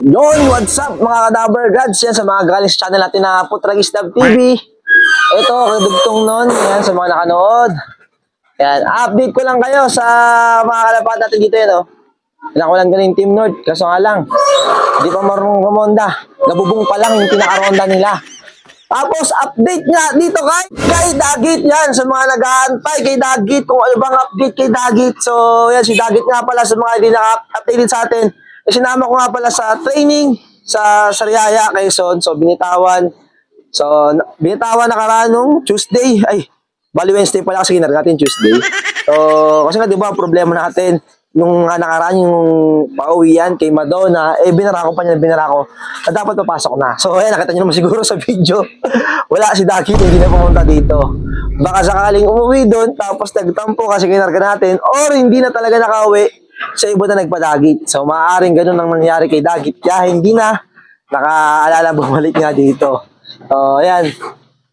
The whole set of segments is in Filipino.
Yon, what's up mga kadaver gods? Yan sa mga galing sa channel natin na Putragis Love TV. Ito, kadugtong nun. Yan sa mga nakanood. Yan, update ko lang kayo sa mga kalapat natin dito yan, oh. Kailangan ko lang galing Team North. Kaso nga lang, hindi pa marunong rumonda. Nabubong pa lang yung pinakaronda nila. Tapos, update nga dito kay Dagit yan. Sa mga nag-aantay kay Dagit. Kung ano bang update kay Dagit. So, yan, si Dagit nga pala sa mga hindi naka-update sa atin. Sinama ko nga pala sa training sa Sariaya, Quezon. So, binitawan. So, binitawan nakaraan nung Tuesday. Ay, bali Wednesday pala kasi ginarga natin Tuesday. So, kasi nga, di ba, ang problema natin, nung nakaraan yung pauwian kay Madonna, binara ko na dapat papasok na. So, ayan, nakita nyo naman siguro sa video. Wala si Dagit, hindi na pumunta dito. Baka sakaling umuwi doon, tapos nagtampo kasi kinarga natin, or hindi na talaga nakauwi sa iba na nagpadagit. So, maaaring ganun ang nangyari kay Dagit. Kaya hindi na nakaalala bumalik nga dito. So, ayan.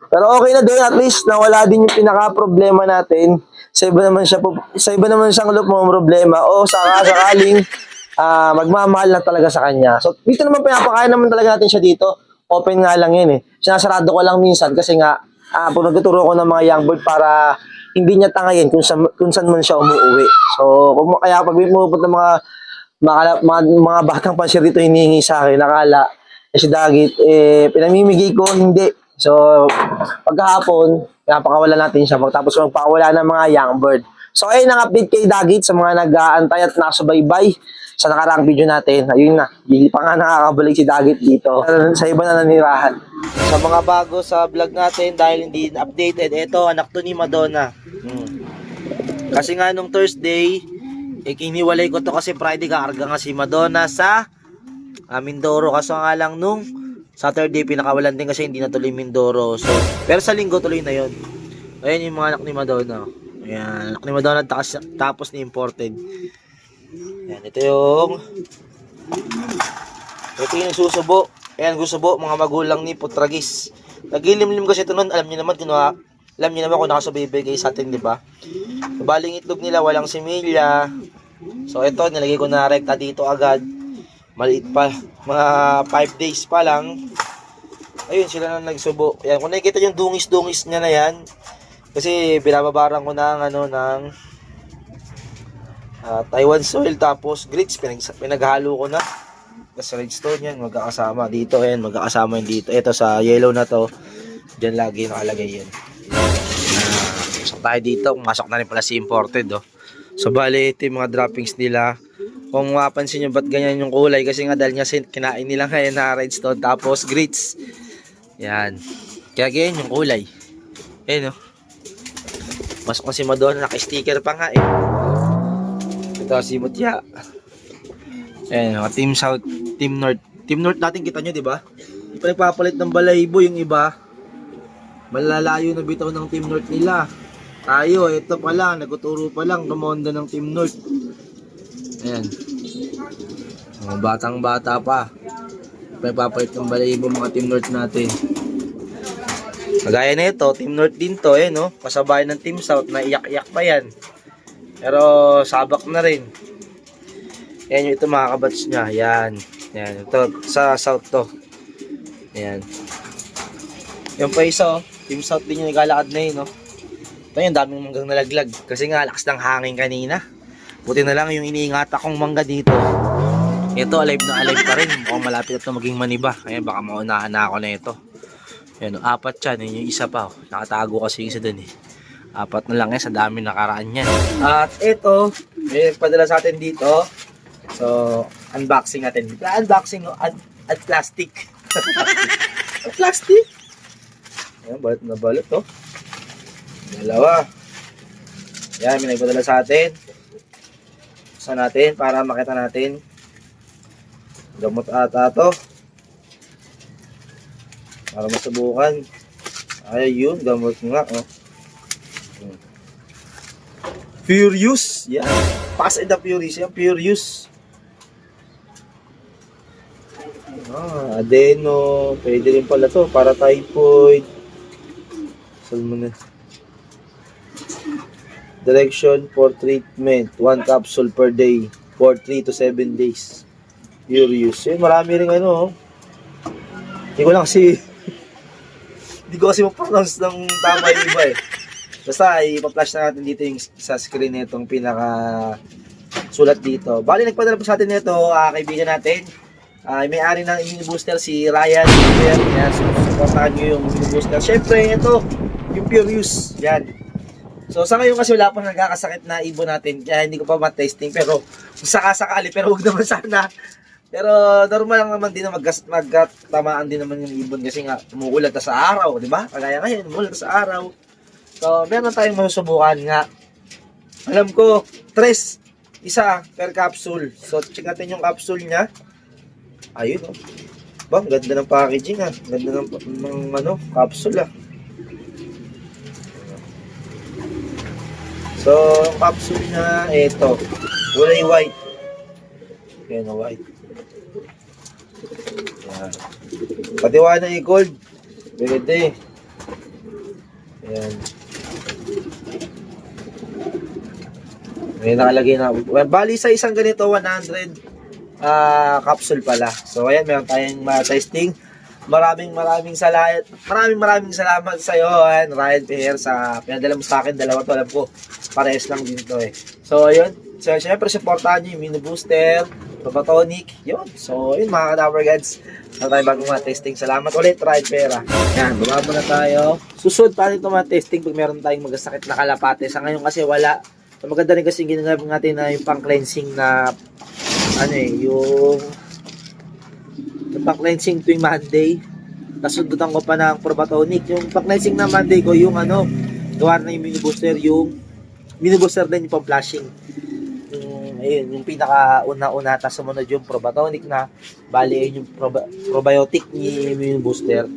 Pero okay na doon, at least nawala din yung pinaka-problema natin. Sa iba naman siyang problema o sakaling magmamahal na talaga sa kanya. So, dito naman pinapakain naman talaga natin siya dito. Open nga lang yun eh. Sinasarado ko lang minsan kasi nga pag nagtuturo ko ng mga young bird para hindi niya tangayin kung saan man siya umuwi. So, kaya pag may pumupunta mga batang pansir dito hinihingi sa akin, nakala si Dagit, pinamimigay ko, hindi. So, pagkahapon, napakawala natin siya. Tapos magpakawala ng mga young bird. So, ayun ang update kay Dagit sa mga nag-aantay at nakasubaybay sa nakaraang video natin. Ayun na, hindi pa nga nakakabalik si Dagit dito. Sa iba na nanirahan. Sa mga bago sa vlog natin dahil hindi updated, ito anak to ni Madonna. Kasi nga nung Thursday, kiniwalay ko to kasi Friday kaarga nga si Madonna sa Mindoro. Kaso nga lang nung Saturday pinakawalan din kasi hindi na tuloy Mindoro. So, pero sa linggo tuloy na yon. Ayan yung mga anak ni Madonna. Ayan, anak ni Madonna tapos ni imported. Ayan, ito yung susubo. Ayan, gusubo, mga magulang ni Putragis. Nagilimlim kasi ito nun, alam niyo naman kung nakasabibigay kayo sa atin, di ba? Baling itlog nila, walang similya. So, ito, nilagay ko na rekta dito agad. Maliit pa, mga 5 days pa lang. Ayun, sila na nagsubo. Ayan, kung nakikita yung dungis-dungis niya na yan, kasi binababaran ko ng Taiwan soil, tapos grits, pinaghalo ko na. Tapos redstone yan, magkakasama. Dito, ayan, magkakasama yun dito. Ito sa yellow na to, dyan lagi nakalagay yan. Pasok tayo dito, pumasok na rin pala si imported, oh. So, bali, ito yung mga droppings nila. Kung mapansin nyo ba't ganyan yung kulay, kasi nga dahil nga kinain nila ngayon na redstone, tapos grits. Yan. Kaya ganyan yung kulay. Ayan, oh. Masok na si Madonna, naka-sticker pa nga, eh. Ito si Mutya. Ayan, Team South, Team North. Team North natin, kita nyo, di ba? Di pa nagpapalit ng balahibo yung iba. Malalayo na bitaw ng Team North nila. Tayo, ito pa lang, naguturo pa lang, rumonda ng Team North. Ayan. Mga batang-bata pa. Nagpapalit ng balahibo mga Team North natin. Kagaya na ito, Team North din to, eh, no? Kasabay ng Team South, na iyak-iyak pa yan. Pero, sabak na rin. Ayan yung ito mga kabats niya. Ayan. Ayan. Ito sa South to. Ayan. Yung pa isa, oh. Team South din yung naglalakad na yun, no? Ito yung daming manggang nalaglag. Kasi nga, lakas ng hangin kanina. Buti na lang yung iniingat akong mangga dito. Ito, alive na alive pa rin. Mukhang malapit ito maging maniba. Kaya baka maunahan na ako na ito. Ayan, oh. 4 yan. Yun yung isa pa, oh. Nakatago kasi yung isa dun, eh. 4 na lang yan. Sa dami nakaraan yan. At ito, may padala sa atin dito. So, unboxing natin. Unboxing, no? At plastic. At plastic. Ayan, balot na balot, oh. Dalawa. Ayan, may nagpadala sa atin. Sa natin, para makita natin. Gamot ata to. Para masubukan. Ayun, gamot nga, oh. Furious. Yan. Fast and the Furious. Yan, Furious. Adeno. Pwede rin pala to. Para typhoid. Salmon. Direction for treatment. 1 capsule per day. For 3 to 7 days. Furious. Yun, marami rin ano, oh. Hindi ko lang kasi, hindi ko kasi ma-pronounce ng tama yung iba eh. Basta, ipa-flash na natin dito yung sa screen nitong pinaka sulat dito. Bali, nagpadala po sa atin nito, kaibigan natin. May-ari ng immune booster si Ryan. Yan, supportahan nyo yung immune booster. Siyempre, ito, yung Furious. Yan. So, sa ngayon kasi wala pang nagkakasakit na ibon natin. Kaya hindi ko pa matesting. Pero, kung sakasakali, pero huwag naman sana. Pero, normal lang naman din na magkatamaan din naman yung ibon. Kasi nga, umuulat na sa araw, di ba? Kagaya ngayon, umuulat na sa araw. So, meron tayong masusubukan nga. Alam ko, 3, isa per capsule. So, check natin yung capsule niya. Ayun, oh. Bang, ganda ng packaging, ah. Ganda ng ano, capsule, ah. So, ang capsule niya, ito. Kulay white. Ayan, white. Ayan. Patiwa na i-gold. Pwede. Ayan. May nakalagay na. Bali sa isang ganito, 100 capsule pala. So, ayan, meron tayong testing. Maraming salamat. Maraming salamat sa iyo, Ryan Pierre, sa pinadala mo sa akin. Dalawa to, alam ko. Parehas lang din to eh. So, ayun. So, syempre, supportahan nyo yung mini booster, Pabatonic. Yun. So, yun mga Kadaver Gods. Sa tayo bagong mga testing. Salamat ulit, Ryan Pierre. Yan, baba muna tayo. Susunod pa rin ito mga testing pag meron tayong magasakit na kalapate. Sa ngayon kasi wala. So, maganda rin kasi ginagawa natin na yung pang-cleansing na ano eh, yung pang-cleansing tuwing Monday. Nasundutan ko pa ng Probatonic. Yung pang-cleansing na Monday ko, yung ano, gawa na yung mini booster, yung mini booster din yung pang-flashing. Ayun, yung pinaka una-una, tapos sumunod yung Probatonic na, bali yun yung probiotic ni mini booster.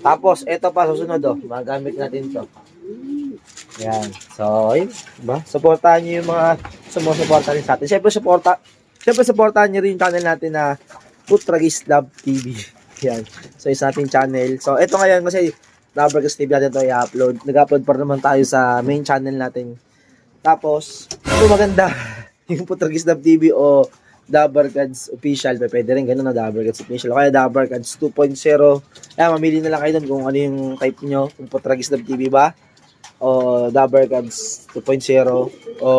Tapos, eto pa, susunod magamit natin to. Yan. So, ayun, diba? Supportahan nyo yung mga sumusuporta rin sa atin. Siyempre, supportahan nyo rin yung channel natin na Putragis Love TV. Yan. So, isa nating channel. So, ito ngayon kasi Dabarkats TV natin ito i-upload. Nag-upload pa naman tayo sa main channel natin. Tapos, ito maganda. Yung Putragis Love TV o Dabarkats Official. Pwede rin ganun na Dabarkats Official. O kaya Dabarkats 2.0. Kaya mamili na lang kayo dun kung ano yung type nyo. Kung Putragis Love TV ba? O Dabarkats 2.0 o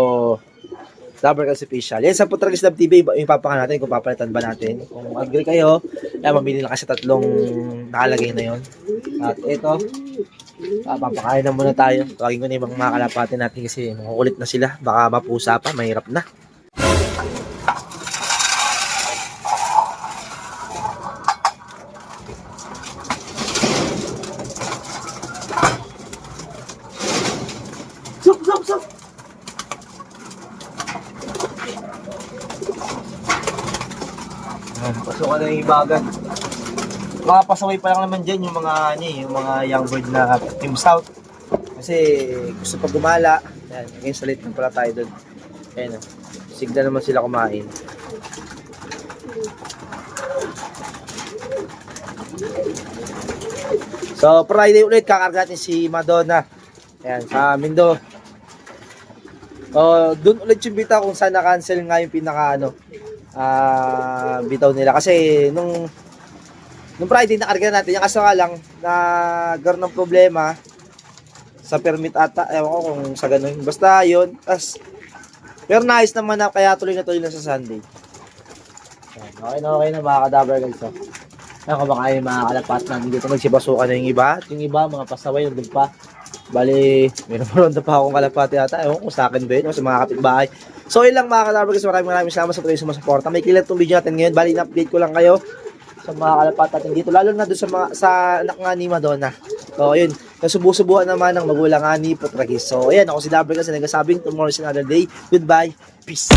Dabarkats Official. Yan sa Putragis Love TV, yung papaka natin kung papalitan ba natin. Kung agree kayo, mamili lang kasi tatlong nakalagay na yon. At ito, papakain na muna tayo. Tawagin ko na yung mga kalapatin natin kasi makukulit na sila. Baka mapusa pa, mahirap na. Sup! Pasukan na yung ibagan. Mga pasaway pa lang naman dyan yung mga young bird na Team South. Kasi gusto pa gumala. Yan, against salit na pala tayo doon. Ayan, sigla naman sila kumain. So, Friday ulit kakarga natin si Madonna. Ayan, sa Mindo. Doon ulit yung bitaw kung saan na-cancel nga yung pinaka bitaw nila. Kasi nung Friday nakarga natin, yung kaso nga lang nagkaroon ng problema sa permit ata, ewan ko kung sa ganun. Basta yun, pero nice naman na kaya tuloy na sa Sunday. Okay na mga Kadaver guys. Ayun, kumakain yung mga kalapat natin dito, nagsipasukan na yung iba. At yung iba, mga pasaway, nandun pa. Bali, meron pa akong kalapati ata. Ewan ko sa akin ba yun, sa mga kapitbahay. So yun lang mga Kadaver guys, maraming salamat sa tuloy sumasuporta. May kilat tong video natin ngayon. Bali, na-update ko lang kayo sa mga kalapat natin dito, lalo na doon sa anak nga ni Madonna. So yun, nasubusubuhan naman ng magulang nga ni Putragis. So ayan, ako si Dabar kasi nagsasabing tomorrow is another day. Goodbye, peace.